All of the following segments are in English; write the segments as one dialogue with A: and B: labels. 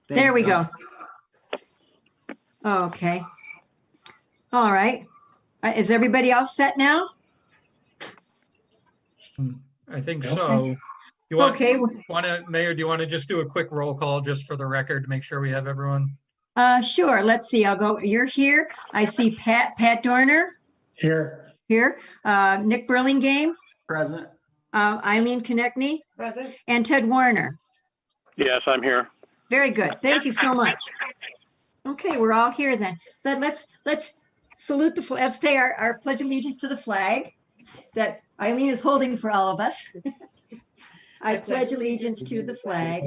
A: There we go. Okay. All right. Is everybody else set now?
B: I think so. You want,
A: Okay.
B: Mayor, do you want to just do a quick roll call just for the record to make sure we have everyone?
A: Sure. Let's see. I'll go. You're here. I see Pat Dorner.
C: Here.
A: Here. Nick Burlingame.
C: Present.
A: Eileen Konechny.
C: Present.
A: And Ted Warner.
D: Yes, I'm here.
A: Very good. Thank you so much. Okay, we're all here then. Let's salute the flag. Let's say our pledge allegiance to the flag that Eileen is holding for all of us. I pledge allegiance to the flag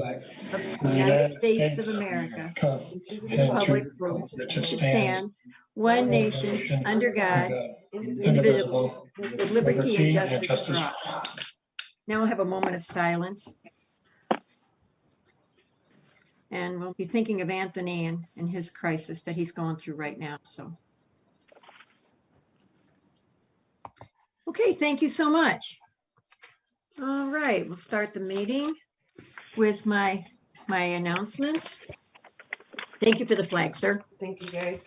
A: of the United States of America, and to the republic for which it stands, one nation, under God, indivisible, with liberty and justice for all. Now we'll have a moment of silence. And we'll be thinking of Anthony and his crisis that he's going through right now. So, okay, thank you so much. All right, we'll start the meeting with my announcements. Thank you for the flag, sir.
E: Thank you, Gary.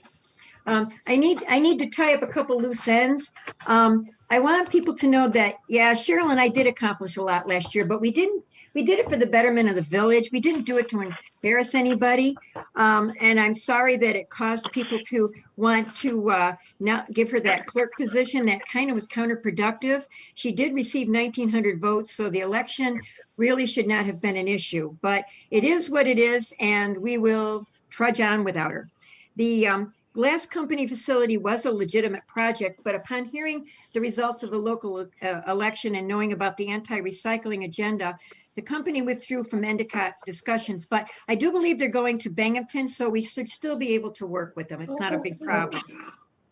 A: I need to tie up a couple loose ends. I want people to know that, yeah, Cheryl and I did accomplish a lot last year, but we did it for the betterment of the village. We didn't do it to embarrass anybody. And I'm sorry that it caused people to want to not give her that clerk position. That kind of was counterproductive. She did receive 1,900 votes, so the election really should not have been an issue. But it is what it is, and we will trudge on without her. The glass company facility was a legitimate project, but upon hearing the results of the local election and knowing about the anti-recycling agenda, the company withdrew from Endicott discussions, but I do believe they're going to Binghamton, so we should still be able to work with them. It's not a big problem.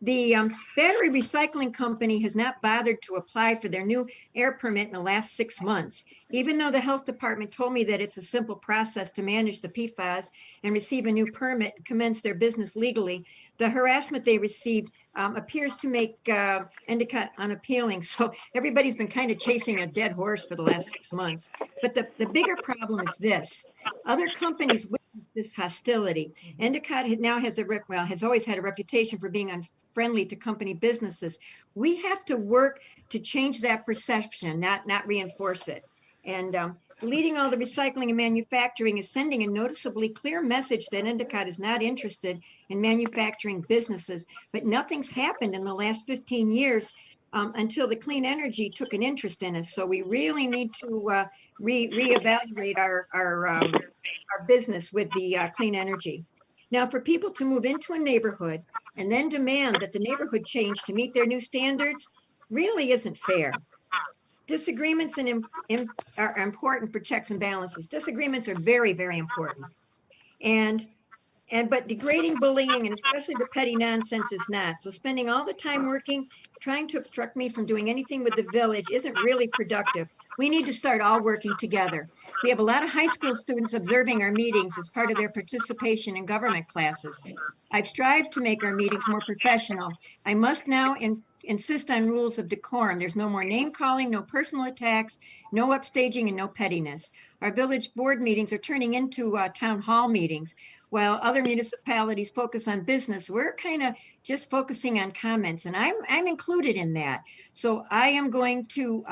A: The battery recycling company has not bothered to apply for their new air permit in the last 6 months, even though the health department told me that it's a simple process to manage the PFAS and receive a new permit and commence their business legally. The harassment they received appears to make Endicott unappealing. So everybody's been kind of chasing a dead horse for the last 6 months. But the bigger problem is this. Other companies witness this hostility. Endicott has always had a reputation for being unfriendly to company businesses. We have to work to change that perception, not reinforce it. And deleting all the recycling and manufacturing is sending a noticeably clear message that Endicott is not interested in manufacturing businesses, but nothing's happened in the last 15 years until the clean energy took an interest in us. So we really need to reevaluate our business with the clean energy. Now, for people to move into a neighborhood and then demand that the neighborhood change to meet their new standards really isn't fair. Disagreements are important for checks and balances. Disagreements are very, very important. But degrading, bullying, and especially the petty nonsense is not. So spending all the time trying to obstruct me from doing anything with the village isn't really productive. We need to start all working together. We have a lot of high school students observing our meetings as part of their participation in government classes. I've strived to make our meetings more professional. I must now insist on rules of decorum. There's no more name calling, no personal attacks, no upstaging, and no pettiness. Our village board meetings are turning into town hall meetings. While other municipalities focus on business, we're kind of just focusing on comments, and I'm included in that. So I am going to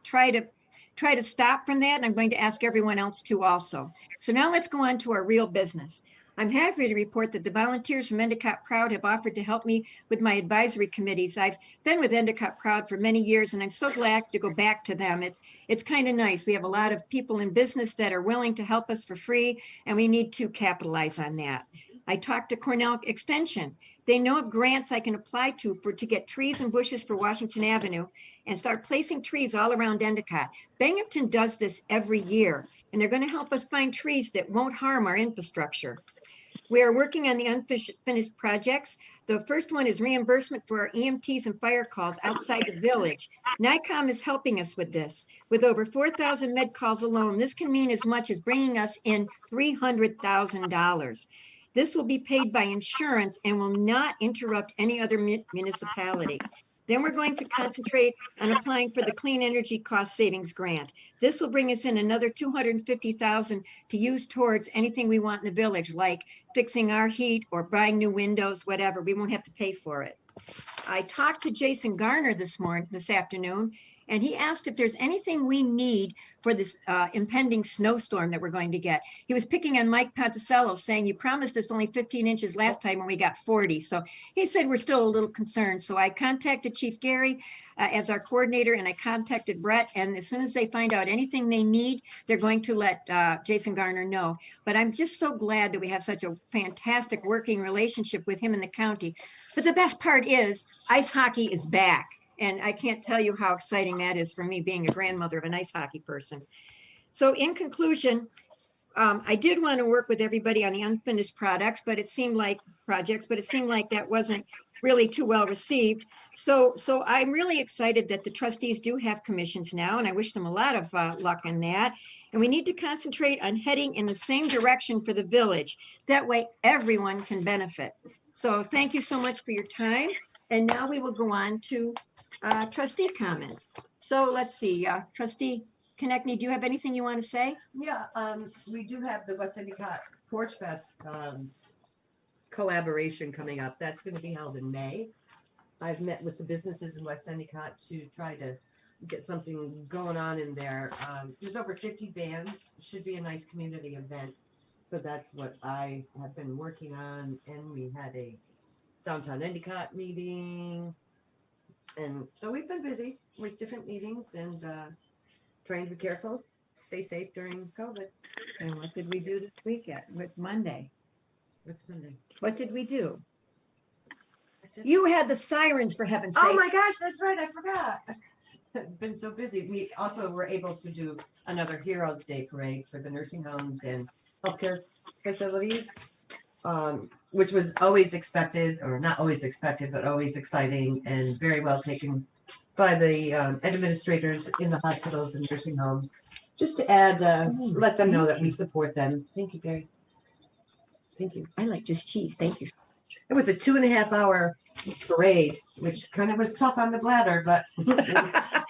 A: try to stop from that, and I'm going to ask everyone else to also. So now let's go on to our real business. I'm happy to report that the volunteers from Endicott Proud have offered to help me with my advisory committees. I've been with Endicott Proud for many years, and I'm so glad to go back to them. It's kind of nice. We have a lot of people in business that are willing to help us for free, and we need to capitalize on that. I talked to Cornell Extension. They know of grants I can apply to get trees and bushes for Washington Avenue and start placing trees all around Endicott. Binghamton does this every year, and they're going to help us find trees that won't harm our infrastructure. We are working on the unfinished projects. The first one is reimbursement for our EMTs and fire calls outside the village. NICOM is helping us with this. With over 4,000 med calls alone, this can mean as much as bringing us in $300,000. This will be paid by insurance and will not interrupt any other municipality. Then we're going to concentrate on applying for the Clean Energy Cost Savings Grant. This will bring us in another $250,000 to use towards anything we want in the village, like fixing our heat or buying new windows, whatever. We won't have to pay for it. I talked to Jason Garner this afternoon, and he asked if there's anything we need for this impending snowstorm that we're going to get. He was picking on Mike Ponticello, saying, you promised us only 15 inches last time when we got 40. So he said we're still a little concerned. So I contacted Chief Gary as our coordinator, and I contacted Brett. And as soon as they find out anything they need, they're going to let Jason Garner know. But I'm just so glad that we have such a fantastic working relationship with him in the county. But the best part is ice hockey is back. And I can't tell you how exciting that is for me, being a grandmother of an ice hockey person. So in conclusion, I did want to work with everybody on the unfinished but it seemed like that wasn't really too well received. So I'm really excited that the trustees do have commissions now, and I wish them a lot of luck in that. And we need to concentrate on heading in the same direction for the village. That way everyone can benefit. So thank you so much for your time. And now we will go on to trustee comments. So let's see, Trustee Konechny, do you have anything you want to say?
C: Yeah, we do have the West Endicott Porch Fest collaboration coming up. That's going to be held in May. I've met with the businesses in West Endicott to try to get something going on in there. There's over 50 bands. Should be a nice community event. So that's what I have been working on. And we had a downtown Endicott meeting. And so we've been busy with different meetings and trying to be careful, stay safe during COVID.
A: And what did we do this weekend? It's Monday.
C: What's Monday?
A: What did we do? You had the sirens, for heaven's sake.
C: Oh my gosh, that's right. I forgot. Been so busy. We also were able to do another Heroes Day parade for the nursing homes and healthcare facilities, which was always expected, or not always expected, but always exciting and very well taken by the administrators in the hospitals and nursing homes, just to add, let them know that we support them. Thank you, Gary. Thank you.
A: I like just cheese. Thank you.
C: It was a 2.5-hour parade, which kind of was tough on the bladder, but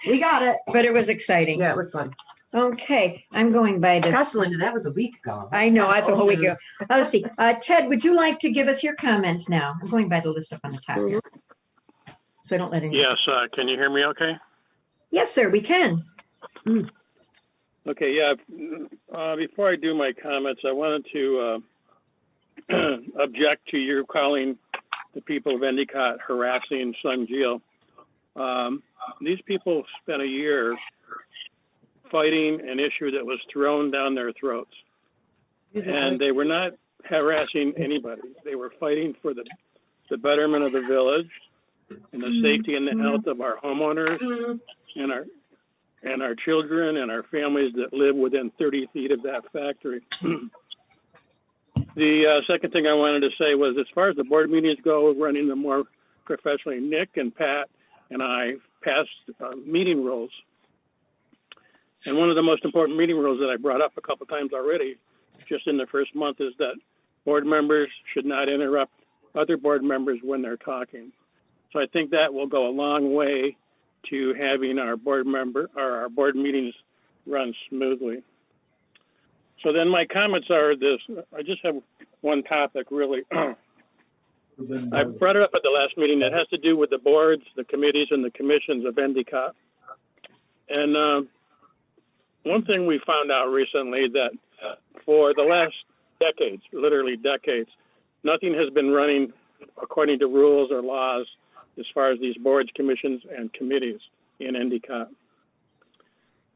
C: we got it.
A: But it was exciting.
C: Yeah, it was fun.
A: Okay, I'm going by this.
C: Gosh, Linda, that was a week ago.
A: I know, that's a whole week ago.
C: news.
A: Let's see. Ted, would you like to give us your comments now? I'm going by the list up on the top here. So I don't let anyone.
D: Yes, can you hear me okay?
A: Yes, sir, we can.
D: Okay, yeah. Before I do my comments, I wanted to object to your calling the people of Endicott harassing Sun Geo. These people spent a year fighting an issue that was thrown down their throats. And they were not harassing anybody. They were fighting for the betterment of the village and the safety and the health of our homeowners and our children and our families that live within 30 feet of that factory. The second thing I wanted to say was, as far as the board meetings go, running them more professionally, Nick and Pat and I passed meeting rules. And one of the most important meeting rules that I brought up a couple times already, just in the first month, is that board members should not interrupt other board members when they're talking. So I think that will go a long way to having our board meetings run smoothly. So then my comments are this. I just have one topic, really. I brought it up at the last meeting. That has to do with the boards, the committees, and the commissions of Endicott. And one thing we found out recently, that for the last decades, literally decades, nothing has been running according to rules or laws as far as these boards, commissions, and committees in Endicott.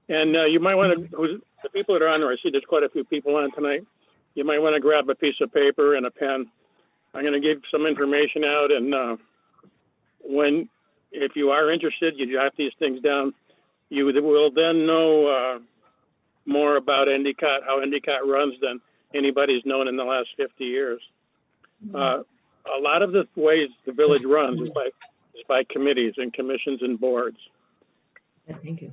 D: And you might want to, the people that are on there, I see there's quite a few people on tonight. You might want to grab a piece of paper and a pen. I'm going to give some information out, and if you are interested, you jot these things down. You will then know more about Endicott, how Endicott runs, than anybody's known in the last 50 years. A lot of the ways the village runs is by committees and commissions and boards.
A: Thank you.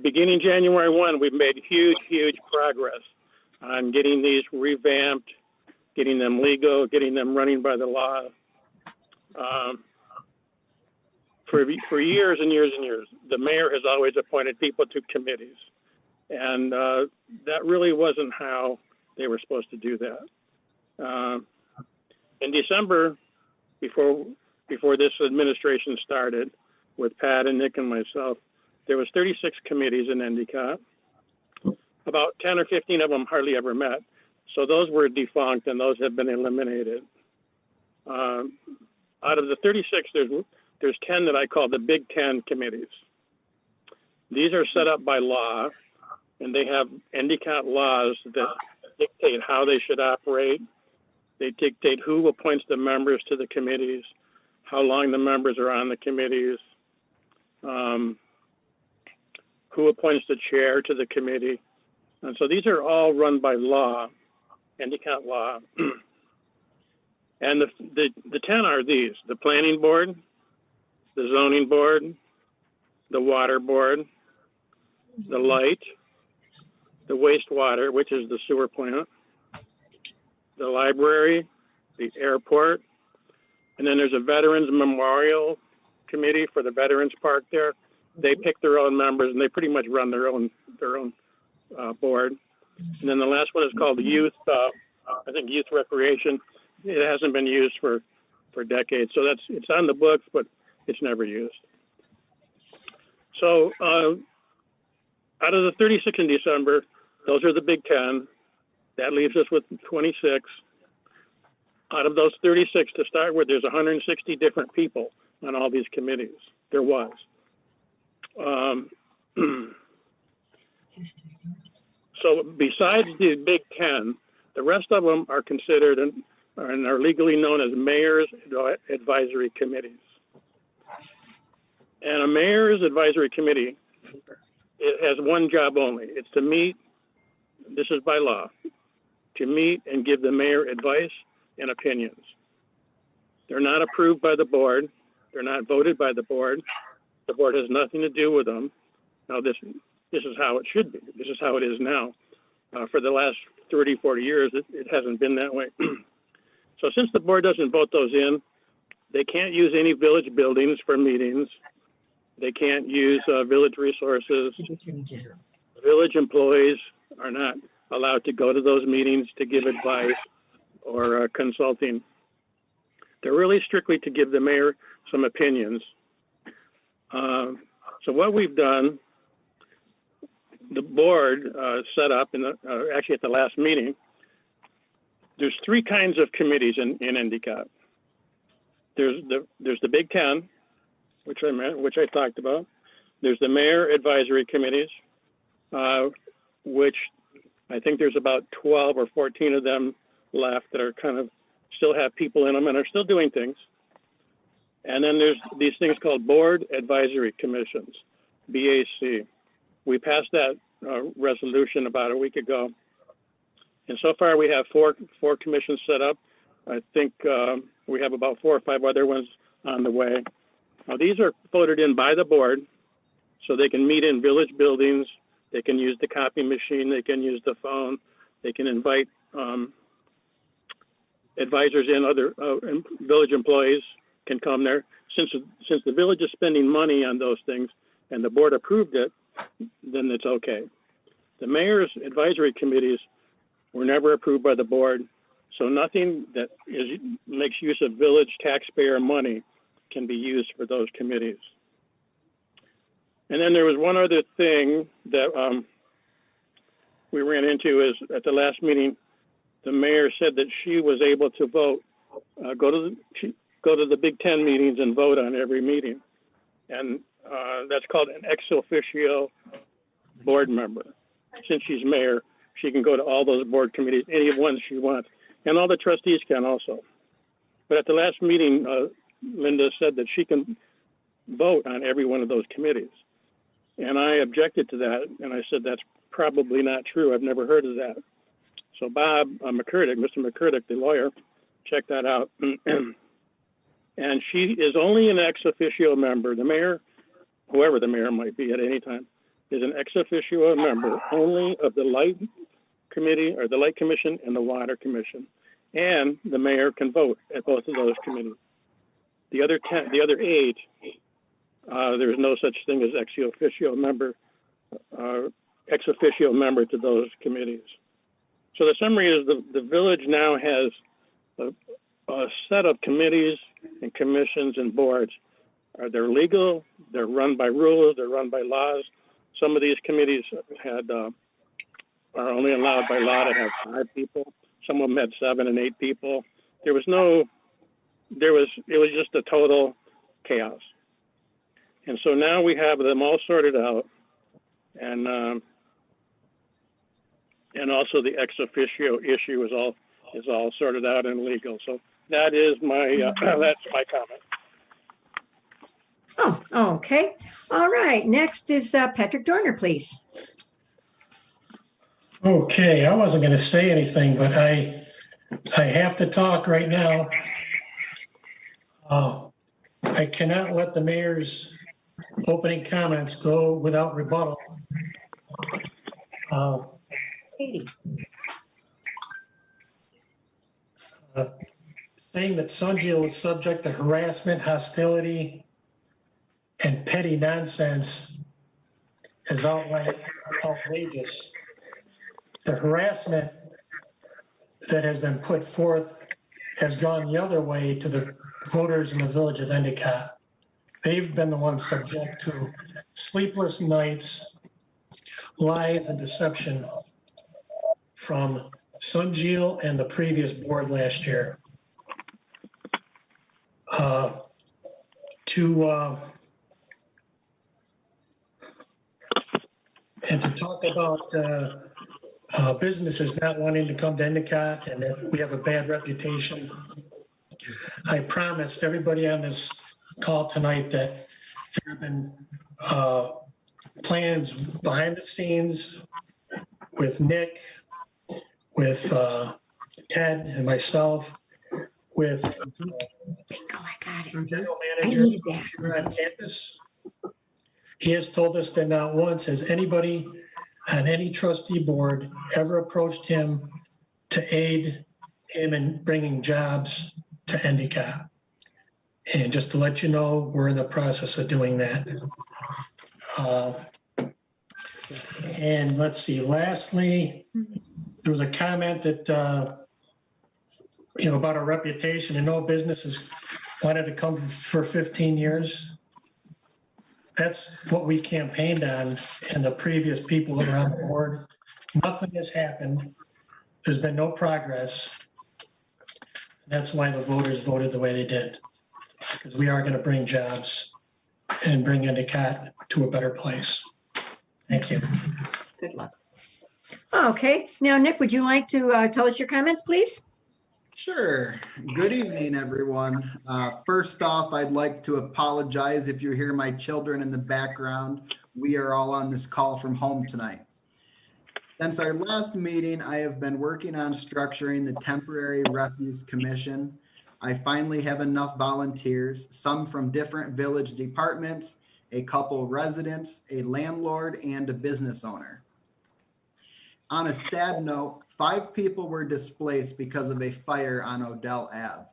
D: Beginning January 1, we've made huge progress on getting these revamped, getting them legal, getting them running by the law. for years and years and years, the mayor has always appointed people to committees. And that really wasn't how they were supposed to do that. In December, before this administration started, with Pat and Nick and myself, there was 36 committees in Endicott. About 10 or 15 of them hardly ever met. So those were defunct and those have been eliminated. Out of the 36, there's 10 that I call the Big 10 committees. These are set up by law, and they have Endicott laws that dictate how they should operate. They dictate who appoints the members to the committees, how long the members are on the committees, who appoints the chair to the committee. And so these are all run by law, Endicott law. And the 10 are these: the planning board, the zoning board, the water board, the light, the wastewater, which is the sewer plant, the library, the airport, and then there's a Veterans Memorial Committee for the Veterans Park there. They pick their own members and they pretty much run their own board. And then the last one is called Youth, I think Youth Recreation. It hasn't been used for decades. So it's on the books, but it's never used. So out of the 36 in December, those are the Big 10. That leaves us with 26. Out of those 36 to start with, there's 160 different people on all these committees. There was. So besides the Big 10, the rest of them are considered and are legally known as mayor's advisory committees. And a mayor's advisory committee, it has one job only. It's to meet, this is by law, to meet and give the mayor advice and opinions. They're not approved by the board. They're not voted by the board. The board has nothing to do with them. Now, this is how it should be. This is how it is now. For the last 30, 40 years, it hasn't been that way. So since the board doesn't vote those in, they can't use any village buildings for meetings. They can't use village resources. Village employees are not allowed to go to those meetings to give advice or consulting. They're really strictly to give the mayor some opinions. So what we've done, the board set up actually at the last meeting. There's three kinds of committees in Endicott. There's the Big 10, which I talked about. There's the mayor advisory committees, which I think there's about 12 or 14 of them left that are kind of still have people in them and are still doing things. And then there's these things called board advisory commissions, BAC. We passed that resolution about a week ago. And so far we have four commissions set up. I think we have about 4 or 5 other ones on the way. Now these are voted in by the board, so they can meet in village buildings. They can use the copy machine. They can use the phone. They can invite advisors in, other village employees can come there. Since the village is spending money on those things and the board approved it, then it's okay. The mayor's advisory committees were never approved by the board, so nothing that makes use of village taxpayer money can be used for those committees. And then there was one other thing that we ran into is at the last meeting, the mayor said that she was able to vote, go to the Big 10 meetings and vote on every meeting. And that's called an ex officio board member. Since she's mayor, she can go to all those board committees, any ones she wants. And all the trustees can also. But at the last meeting, Linda said that she can vote on every one of those committees. And I objected to that. And I said, that's probably not true. I've never heard of that. So Bob McCurdick, Mr. McCurdick, the lawyer, checked that out. And she is only an ex officio member. The mayor, whoever the mayor might be at any time, is an ex officio member only of the Light Committee or the Light Commission and the Water Commission. And the mayor can vote at both of those committees. The other 8 there's no such thing as ex officio member to those committees. So the summary is the village now has a set of committees and commissions and boards. They're legal, they're run by rules, they're run by laws. Some of these committees are only allowed by law to have 5 people. Some of them had 7 and 8 people. It was just a total chaos. And so now we have them all sorted out, and also the ex officio issue is all sorted out and legal. So that is my that's my comment.
A: Oh, okay. All right. Next is Patrick Dorner, please.
E: Okay, I wasn't going to say anything, but I have to talk right now. I cannot let the mayor's opening comments go without rebuttal. Saying that Sunjil was subject to harassment, hostility, and petty nonsense is outright outrageous. The harassment that has been put forth has gone the other way to the voters in the village of Endicott. They've been the ones subject to sleepless nights, lies, and deception from Sunjil and the previous board last year. And to talk about businesses not wanting to come to Endicott and that we have a bad reputation. I promised everybody on this call tonight that there have been plans behind the scenes with Nick, with Ted and myself, with
A: Bingo, I got it.
E: general
A: I
E: manager
A: needed that.
E: here on campus. He has told us that not once has anybody on any trustee board ever approached him to aid him in bringing jobs to Endicott. And just to let you know, we're in the process of doing that. And let's see, lastly, there was a comment that, about our reputation, and no businesses wanted to come for 15 years. That's what we campaigned on, and the previous people that were on the board. Nothing has happened. There's been no progress. That's why the voters voted the way they did, because we are going to bring jobs and bring Endicott to a better place. Thank you.
C: Good luck.
A: Okay. Now, Nick, would you like to tell us your comments, please?
F: Sure. Good evening, everyone. First off, I'd like to apologize if you hear my children in the background. We are all on this call from home tonight. Since our last meeting, I have been working on structuring the Temporary Refuse Commission. I finally have enough volunteers, some from different village departments, a couple residents, a landlord, and a business owner. On a sad note, 5 people were displaced because of a fire on Odell Ave.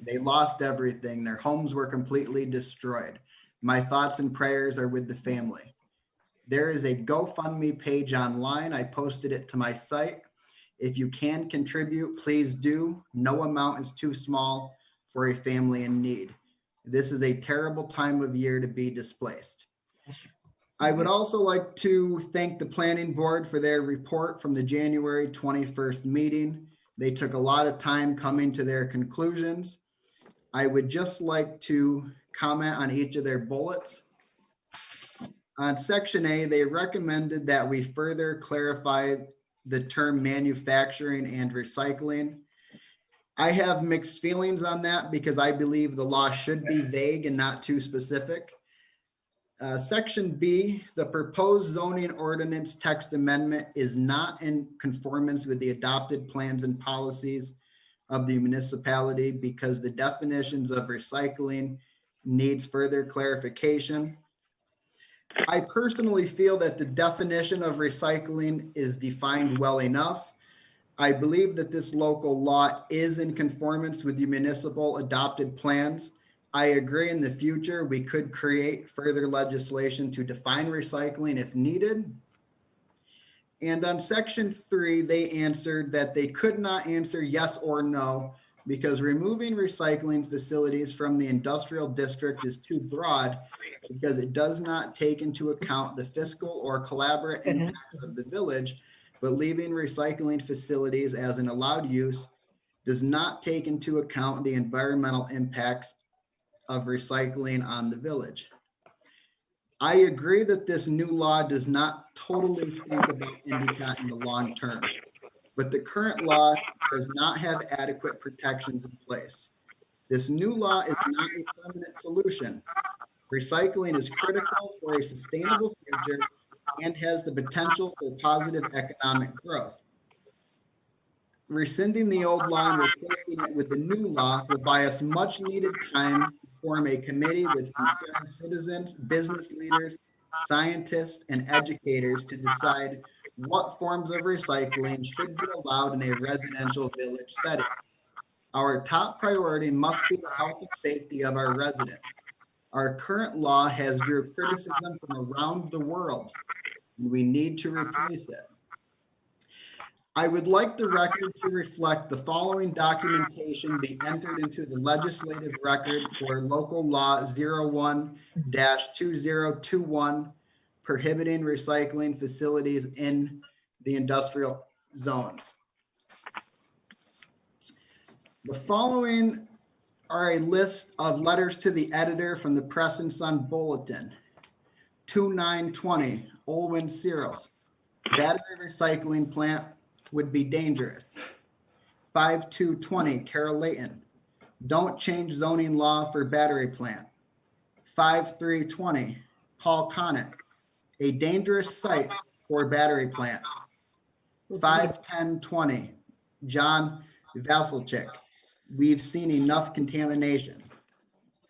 F: They lost everything. Their homes were completely destroyed. My thoughts and prayers are with the family. There is a GoFundMe page online. I posted it to my site. If you can contribute, please do. No amount is too small for a family in need. This is a terrible time of year to be displaced. I would also like to thank the planning board for their report from the January 21st meeting. They took a lot of time coming to their conclusions. I would just like to comment on each of their bullets. On section A, they recommended that we further clarify the term manufacturing and recycling. I have mixed feelings on that because I believe the law should be vague and not too specific. Section B, the proposed zoning ordinance text amendment is not in conformance with the adopted plans and policies of the municipality because the definitions of recycling needs further clarification. I personally feel that the definition of recycling is defined well enough. I believe that this local law is in conformance with the municipal adopted plans. I agree in the future, we could create further legislation to define recycling if needed. And on section 3, they answered that they could not answer yes or no because removing recycling facilities from the industrial district is too broad because it does not take into account the fiscal or collaborative impacts of the village, but leaving recycling facilities as an allowed use does not take into account the environmental impacts of recycling on the village. I agree that this new law does not totally think about Endicott in the long term, but the current law does not have adequate protections in place. This new law is not a permanent solution. Recycling is critical for a sustainable future and has the potential for positive economic growth. Rescinding the old law and replacing it with the new law will buy us much needed time to form a committee with concerned citizens, business leaders, scientists, and educators to decide what forms of recycling should be allowed in a residential village setting. Our top priority must be the health and safety of our residents. Our current law has drew criticism from around the world, and we need to replace it. I would like the record to reflect the following documentation be entered into the legislative record for local law 01-2021 prohibiting recycling facilities in the industrial zones. The following are a list of letters to the editor from the Press and Sun Bulletin. 2920, Olwyn Searles. Battery recycling plant would be dangerous. 5220, Carol Layton. Don't change zoning law for battery plant. 5320, Paul Connett. A dangerous site for battery plant. 51020, John Vasilchik. We've seen enough contamination.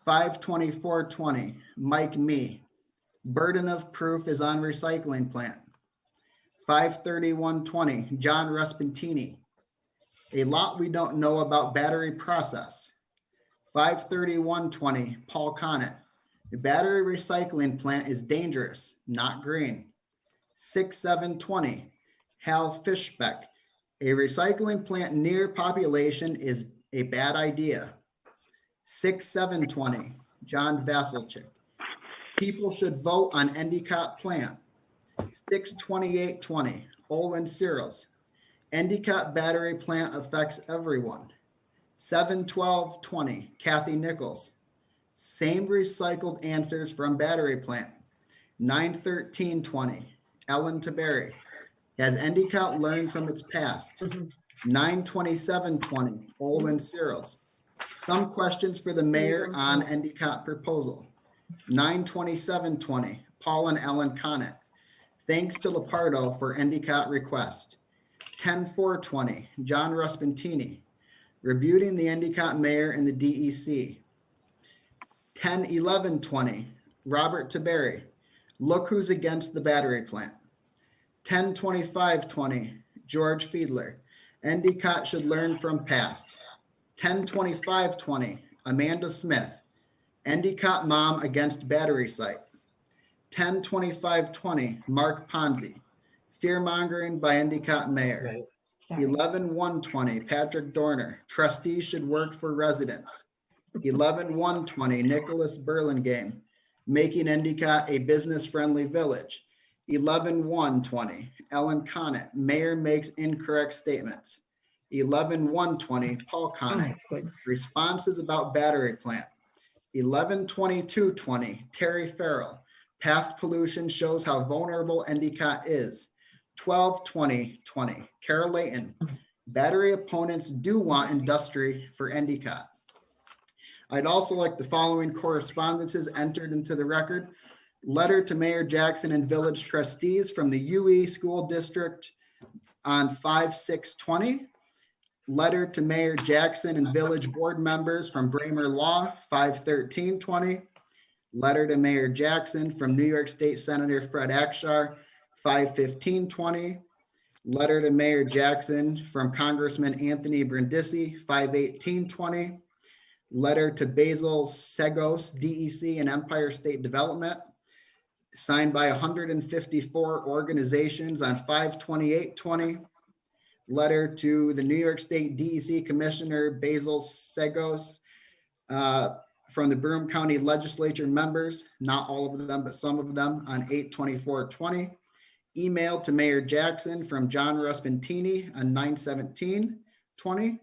F: 52420, Mike Me. Burden of proof is on recycling plant. 53120, John Respentini. A lot we don't know about battery process. 53120, Paul Connett. The battery recycling plant is dangerous, not green. 6720, Hal Fishbeck. A recycling plant near population is a bad idea. 6720, John Vasilchik. People should vote on Endicott plant. 62820, Olwyn Searles. Endicott battery plant affects everyone. 71220, Kathy Nichols. Same recycled answers from battery plant. 91320, Ellen Taberry. Has Endicott learned from its past? 92720, Olwyn Searles. Some questions for the mayor on Endicott proposal. 92720, Paul and Ellen Connett. Thanks to Lepardo for Endicott request. 10420, John Respentini. Rebuting the Endicott mayor and the DEC. 101120, Robert Taberry. Look who's against the battery plant. 102520, George Fiedler. Endicott should learn from past. 102520, Amanda Smith. Endicott mom against battery site. 102520, Mark Ponzi. Fear mongering by Endicott mayor. 11120, Patrick Dorner. Trustees should work for residents. 11120, Nicholas Burlingame. Making Endicott a business-friendly village. 11120, Ellen Connett. Mayor makes incorrect statements. 11120, Paul Connett. Responses about battery plant. 112220, Terry Farrell. Past pollution shows how vulnerable Endicott is. 122020, Carol Layton. Battery opponents do want industry for Endicott. I'd also like the following correspondences entered into the record. Letter to Mayor Jackson and village trustees from the UE School District on 5/6/20. Letter to Mayor Jackson and village board members from Bramer Law, 5/13/20. Letter to Mayor Jackson from New York State Senator Fred Akshar, 5/15/20. Letter to Mayor Jackson from Congressman Anthony Brindisi, 5/18/20. Letter to Basil Segos, DEC and Empire State Development, signed by 154 organizations on 5/28/20. Letter to the New York State DEC Commissioner Basil Segos from the Broome County Legislature members, not all of them, but some of them, on 8/24/20. Email to Mayor Jackson from John Ruspentini on 9/17/20.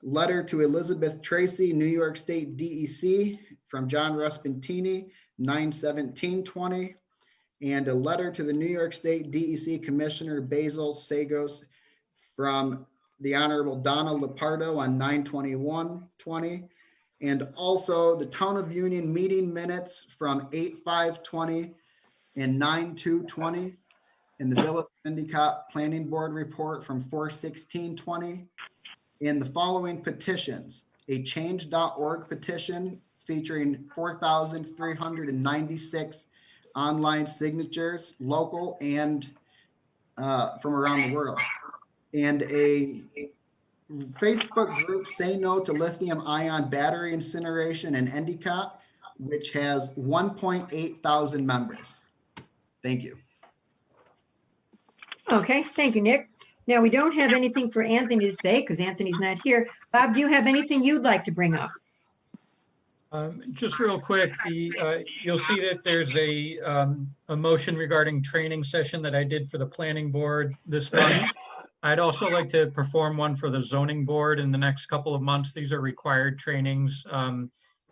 F: Letter to Elizabeth Tracy, New York State DEC from John Ruspentini, 9/17/20. And a letter to the New York State DEC Commissioner Basil Segos from the Honorable Donna Lepardo on 9/21/20. And also the Town of Union meeting minutes from 8/5/20 and 9/2/20. And the Village of Endicott Planning Board report from 4/16/20. In the following petitions: a change.org petition featuring 4,396 online signatures, local and from around the world, and a Facebook group, Say No to Lithium Ion Battery Incineration in Endicott, which has 1.8 thousand members. Thank you.
A: Okay, thank you, Nick. Now, we don't have anything for Anthony to say because Anthony's not here. Bob, do you have anything you'd like to bring up?
B: Just real quick, you'll see that there's a motion regarding training session that I did for the planning board this month. I'd also like to perform one for the zoning board in the next couple of months. These are required trainings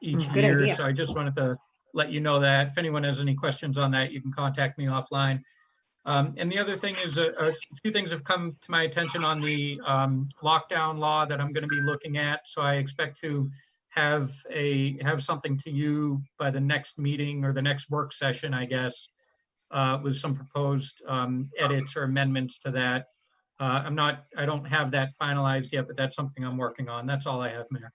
B: each
A: Good
B: year.
A: idea.
B: So I just wanted to let you know that. If anyone has any questions on that, you can contact me offline. And the other thing is a few things have come to my attention on the lockdown law that I'm going to be looking at. So I expect to have something to you by the next meeting or the next work session, I guess, with some proposed edits or amendments to that. I don't have that finalized yet, but that's something I'm working on. That's all I have, Mayor.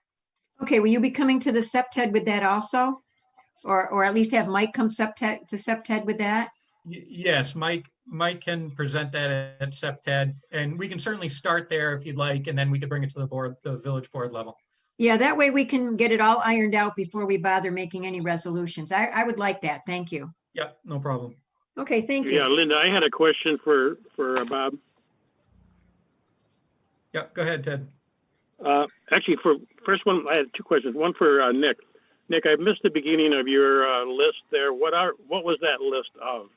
A: Okay, will you be coming to the SEPTED with that also? Or at least have Mike come to SEPTED with that?
B: Yes, Mike can present that at SEPTED, and we can certainly start there if you'd like, and then we could bring it to the board, the village board level.
A: Yeah, that way we can get it all ironed out before we bother making any resolutions. I would like that. Thank you.
B: Yep, no problem.
A: Okay, thank you.
D: Yeah, Linda, I had a question for Bob.
B: Yep, go ahead, Ted.
D: Actually, for first one, I had two questions. One for Nick. Nick, I missed the beginning of your list there. What was that list of?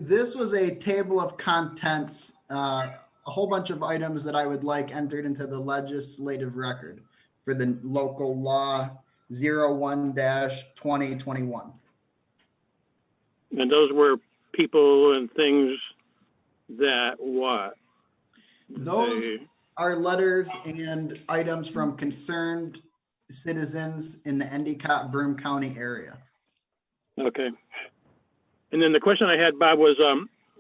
F: This was a table of contents, a whole bunch of items that I would like entered into the legislative record for the local law 01-2021.
D: And those were people and things that what?
F: Those are letters and items from concerned citizens in the Endicott, Broome County area.
D: Okay. And then the question I had, Bob, was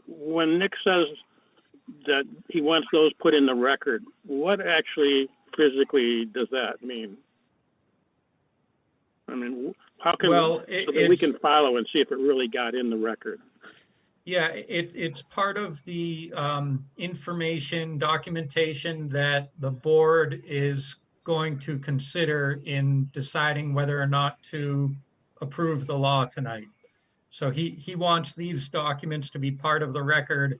D: when Nick says that he wants those put in the record, what actually physically does that mean? I mean, how can so that we can follow and see if it really got in the record?
B: Yeah, it's part of the information documentation that the board is going to consider in deciding whether or not to approve the law tonight. So he wants these documents to be part of the record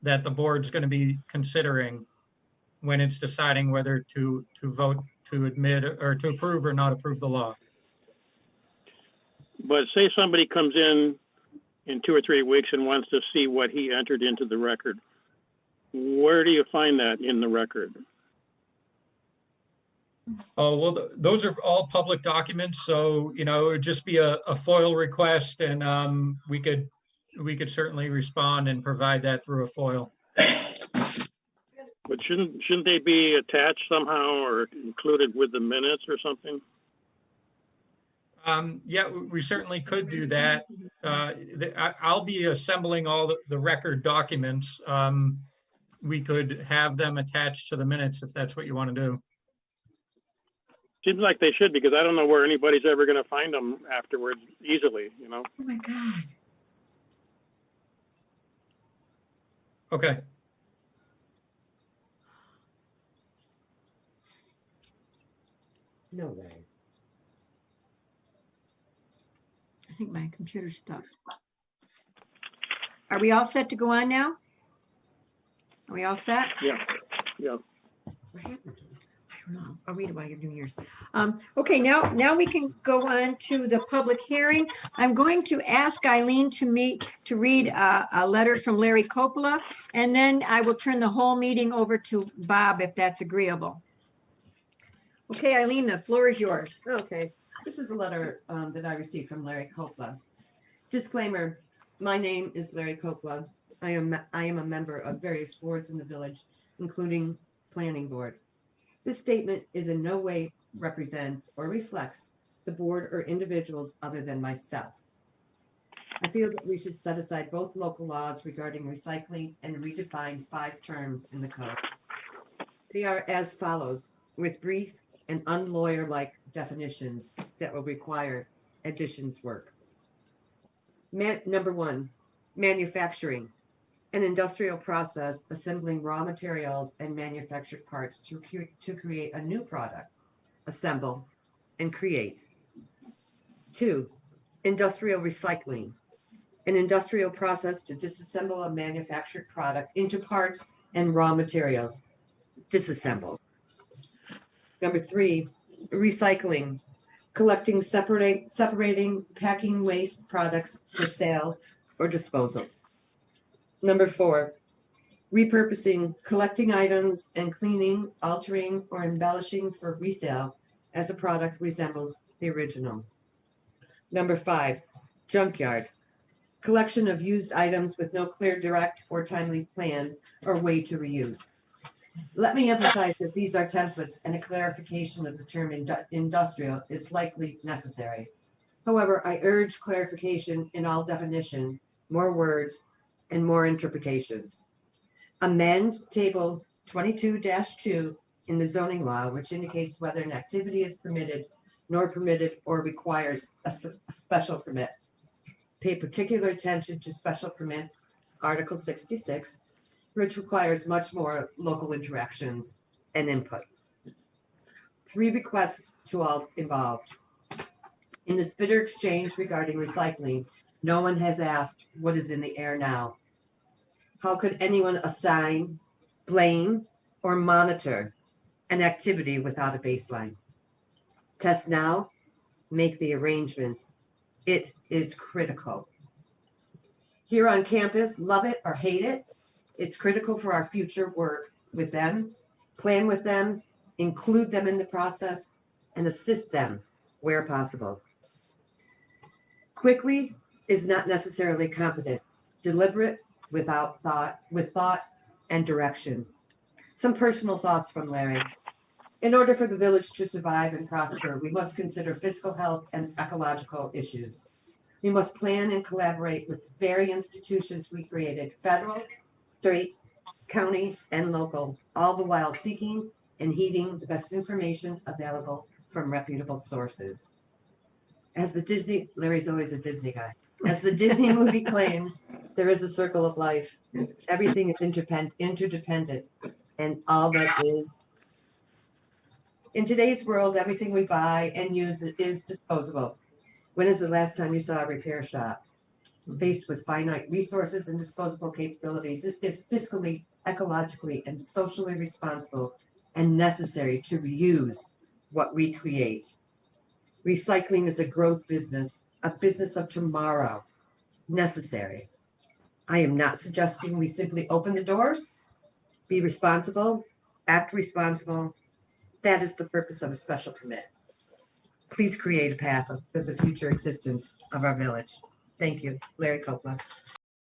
B: that the board's going to be considering when it's deciding whether to vote to admit or to approve or not approve the law.
D: But say somebody comes in 2 or 3 weeks and wants to see what he entered into the record. Where do you find that in the record?
B: Oh, well, those are all public documents. So, it would just be a FOIL request, and we could certainly respond and provide that through a FOIL.
D: But shouldn't they be attached somehow or included with the minutes or something?
B: Yeah, we certainly could do that. I'll be assembling all the record documents. We could have them attached to the minutes if that's what you want to do.
D: Seems like they should, because I don't know where anybody's ever going to find them afterwards easily,
A: Oh my God.
B: Okay.
C: No way.
A: I think my computer's stuck. Are we all set to go on now? Are we all set?
D: Yeah, yeah.
C: What happened to it?
A: I don't know. I'll read it while you're doing yours. Okay, now we can go on to the public hearing. I'm going to ask Eileen to read a letter from Larry Coppola, and then I will turn the whole meeting over to Bob if that's agreeable. Okay, Eileen, the floor is yours.
C: Okay, this is a letter that I received from Larry Coppola. Disclaimer, my name is Larry Coppola. I am a member of various boards in the village, including planning board. This statement is in no way represents or reflects the board or individuals other than myself. I feel that we should set aside both local laws regarding recycling and redefine 5 terms in the code. They are as follows, with brief and unlawyer-like definitions that will require additions work. Number 1, manufacturing. An industrial process assembling raw materials and manufactured parts to create a new product, assemble, and create. 2, industrial recycling. An industrial process to disassemble a manufactured product into parts and raw materials, disassemble. Number 3, recycling. Collecting, separating, packing waste products for sale or disposal. Number 4, repurposing, collecting items and cleaning, altering, or embellishing for resale as a product resembles the original. Number 5, junkyard, collection of used items with no clear, direct, or timely plan or way to reuse. Let me emphasize that these are templates and a clarification of the term industrial is likely necessary. However, I urge clarification in all definition, more words, and more interpretations. Amend table 22-2 in the zoning law, which indicates whether an activity is permitted or requires a special permit. Pay particular attention to special permits, Article 66, which requires much more local interactions and input. 3 requests to all involved. In this bitter exchange regarding recycling, no one has asked what is in the air now. How could anyone assign, blame, or monitor an activity without a baseline? Test now, make the arrangements. It is critical. Here on campus, love it or hate it, it's critical for our future work with them, plan with them, include them in the process, and assist them where possible. Quickly is not necessarily competent. Deliberate, with thought and direction. Some personal thoughts from Larry. In order for the village to survive and prosper, we must consider fiscal health and ecological issues. We must plan and collaborate with the very institutions we created, federal, state, county, and local, all the while seeking and heeding the best information available from reputable sources. Larry's always a Disney guy. As the Disney movie claims, there is a circle of life. Everything is interdependent, and all that is. In today's world, everything we buy and use is disposable. When is the last time you saw a repair shop? Faced with finite resources and disposable capabilities, it is fiscally, ecologically, and socially responsible and necessary to reuse what we create. Recycling is a growth business, a business of tomorrow, necessary. I am not suggesting we simply open the doors, be responsible, act responsible. That is the purpose of a special permit. Please create a path for the future existence of our village. Thank you, Larry Coppola.